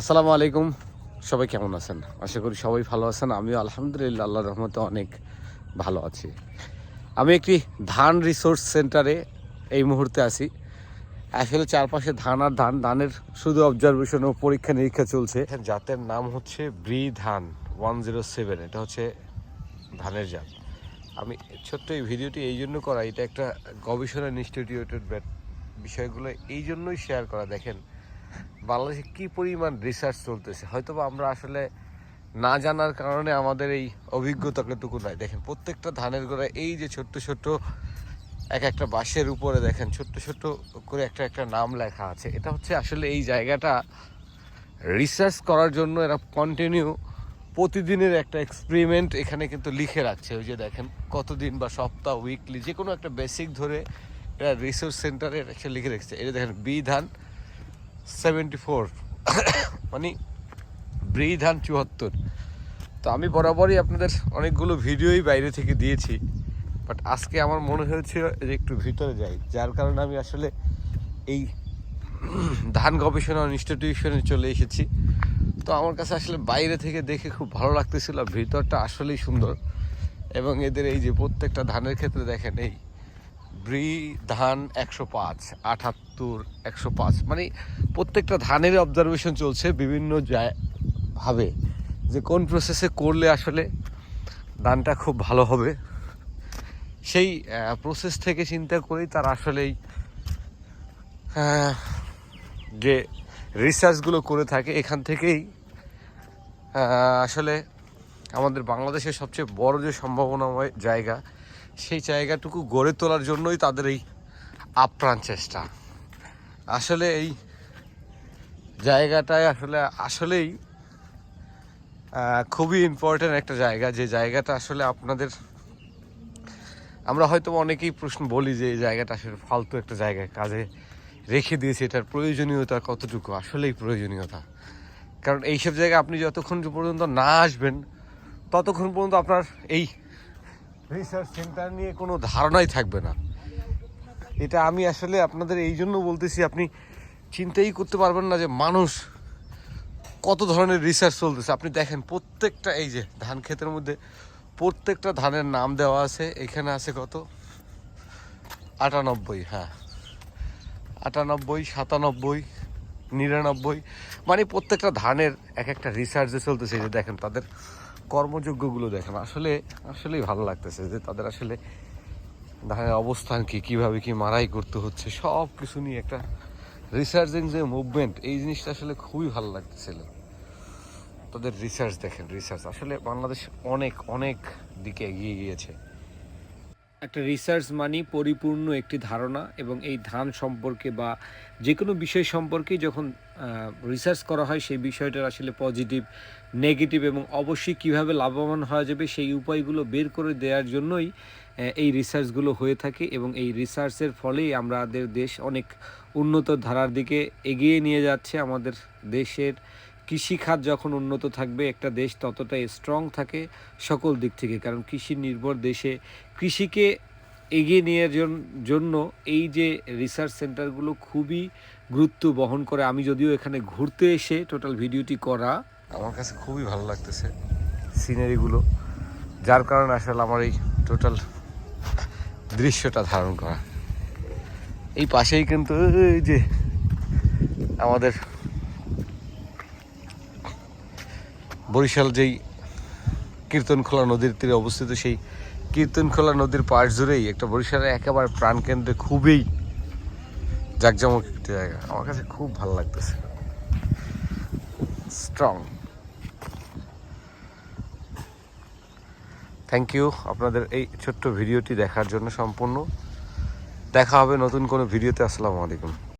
আসসালামু আলাইকুম। সবাই কেমন আছেন? আশা করি সবাই ভালো আছেন। আমিও আলহামদুলিল্লাহ আল্লাহর রহমতে অনেক ভালো আছি। আমি একটি ধান রিসোর্স সেন্টারে এই মুহূর্তে আছি। আসলে চারপাশে ধান আর ধান, ধানের শুধু অবজারভেশন ও পরীক্ষা নিরীক্ষা চলছে। জাতের নাম হচ্ছে ব্রি ধান 107। এটা হচ্ছে ধানের জাত। আমি ছোট্ট এই ভিডিওটি এই জন্য করা, এটা একটা গবেষণা ইনস্টিটিউটের বিষয়গুলো এই জন্যই শেয়ার করা। দেখেন বাংলাদেশে কী পরিমাণ রিসার্চ চলতেছে, হয়তো বা আমরা আসলে না জানার কারণে আমাদের এই অভিজ্ঞতাটুকু নাই। দেখেন প্রত্যেকটা ধানের গোড়ায় এই যে ছোট্ট ছোট্ট এক একটা বাঁশের উপরে দেখেন ছোট্ট ছোট্ট করে একটা একটা নাম লেখা আছে। এটা হচ্ছে আসলে এই জায়গাটা রিসার্চ করার জন্য এরা কন্টিনিউ প্রতিদিনের একটা এক্সপেরিমেন্ট এখানে কিন্তু লিখে রাখছে। ওই যে দেখেন কতদিন বা সপ্তাহ, উইকলি, যে কোনো একটা বেসিক ধরে এরা রিসার্চ সেন্টারে একটা লিখে রাখছে। এটা দেখেন বি ধান 74 মানে ব্রি ধান 74। তো আমি বরাবরই আপনাদের অনেকগুলো ভিডিওই বাইরে থেকে দিয়েছি, বাট আজকে আমার মনে হয়েছিল যে একটু ভিতরে যাই, যার কারণে আমি আসলে এই ধান গবেষণা ইনস্টিটিউশনে চলে এসেছি। তো আমার কাছে আসলে বাইরে থেকে দেখে খুব ভালো লাগতেছিল, ভিতরটা আসলেই সুন্দর। এবং এদের এই যে প্রত্যেকটা ধানের ক্ষেত্রে দেখেন এই ব্রি ধান 105, 78, 105, মানে প্রত্যেকটা ধানের অবজারভেশন চলছে বিভিন্ন ভাবে, যে কোন প্রসেসে করলে আসলে ধানটা খুব ভালো হবে। সেই প্রসেস থেকে চিন্তা করেই তারা আসলেই যে রিসার্চগুলো করে থাকে। এখান থেকেই আসলে আমাদের বাংলাদেশের সবচেয়ে বড় যে সম্ভাবনাময় জায়গা, সেই জায়গাটুকু গড়ে তোলার জন্যই তাদের এই আপ্রাণ চেষ্টা। আসলে এই জায়গাটায় আসলেই খুবই ইম্পর্ট্যান্ট একটা জায়গা, যে জায়গাটা আসলে আপনাদের, আমরা হয়তো অনেকেই প্রশ্ন বলি যে এই জায়গাটা আসলে ফালতু একটা জায়গায় কাজে রেখে দিয়েছি, এটার প্রয়োজনীয়তা কতটুকু? আসলেই প্রয়োজনীয়তা, কারণ এইসব জায়গায় আপনি যতক্ষণ পর্যন্ত না আসবেন ততক্ষণ পর্যন্ত আপনার এই রিসার্চ সেন্টার নিয়ে কোনো ধারণাই থাকবে না। এটা আমি আসলে আপনাদের এই জন্য বলতেছি, আপনি চিন্তাই করতে পারবেন না যে মানুষ কত ধরনের রিসার্চ চলতেছে। আপনি দেখেন প্রত্যেকটা এই যে ধান ক্ষেতের মধ্যে প্রত্যেকটা ধানের নাম দেওয়া আছে। এখানে আছে কত? 98, হ্যাঁ 98, 97, 99, মানে প্রত্যেকটা ধানের এক একটা রিসার্চে চলতেছে। যে দেখেন তাদের কর্মযোগ্যগুলো দেখেন, আসলেই ভালো লাগতেছে যে তাদের আসলে ধানের অবস্থান কি, কীভাবে কি মারাই করতে হচ্ছে, সব কিছু নিয়ে একটা রিসার্চিং যে মুভমেন্ট, এই জিনিসটা আসলে খুবই ভালো লাগতেছিল। তাদের রিসার্চ দেখেন, রিসার্চ আসলে বাংলাদেশ অনেক অনেক দিকে এগিয়ে গিয়েছে। একটা রিসার্চ মানে পরিপূর্ণ একটি ধারণা, এবং এই ধান সম্পর্কে বা যে কোনো বিষয় সম্পর্কে যখন রিসার্চ করা হয়, সেই বিষয়টার আসলে পজিটিভ, নেগেটিভ এবং অবশ্যই কীভাবে লাভবান হওয়া যাবে সেই উপায়গুলো বের করে দেওয়ার জন্যই এই রিসার্চগুলো হয়ে থাকে। এবং এই রিসার্চের ফলেই আমাদের দেশ অনেক উন্নত ধারার দিকে এগিয়ে নিয়ে যাচ্ছে। আমাদের দেশের কৃষিখাত যখন উন্নত থাকবে, একটা দেশ ততটাই স্ট্রং থাকে সকল দিক থেকে, কারণ কৃষি নির্ভর দেশে কৃষিকে এগিয়ে নেওয়ার জন্য এই যে রিসার্চ সেন্টারগুলো খুবই গুরুত্ব বহন করে। আমি যদিও এখানে ঘুরতে এসে টোটাল ভিডিওটি করা, আমার কাছে খুবই ভালো লাগতেছে সিনারিগুলো, যার কারণে আসলে আমার এই টোটাল দৃশ্যটা ধারণ করা। এই পাশেই কিন্তু এই যে আমাদের বরিশাল যেই কীর্তনখোলা নদীর তীরে অবস্থিত, সেই কীর্তনখোলা নদীর পাশ জুড়েই একটা বরিশালের একেবারে প্রাণকেন্দ্রে খুবই জাঁকজমক একটি জায়গা। আমার কাছে খুব ভালো লাগতেছে, স্ট্রং। থ্যাংক ইউ আপনাদের এই ছোট্ট ভিডিওটি দেখার জন্য। সম্পূর্ণ দেখা হবে নতুন কোনো ভিডিওতে। আসসালামু আলাইকুম।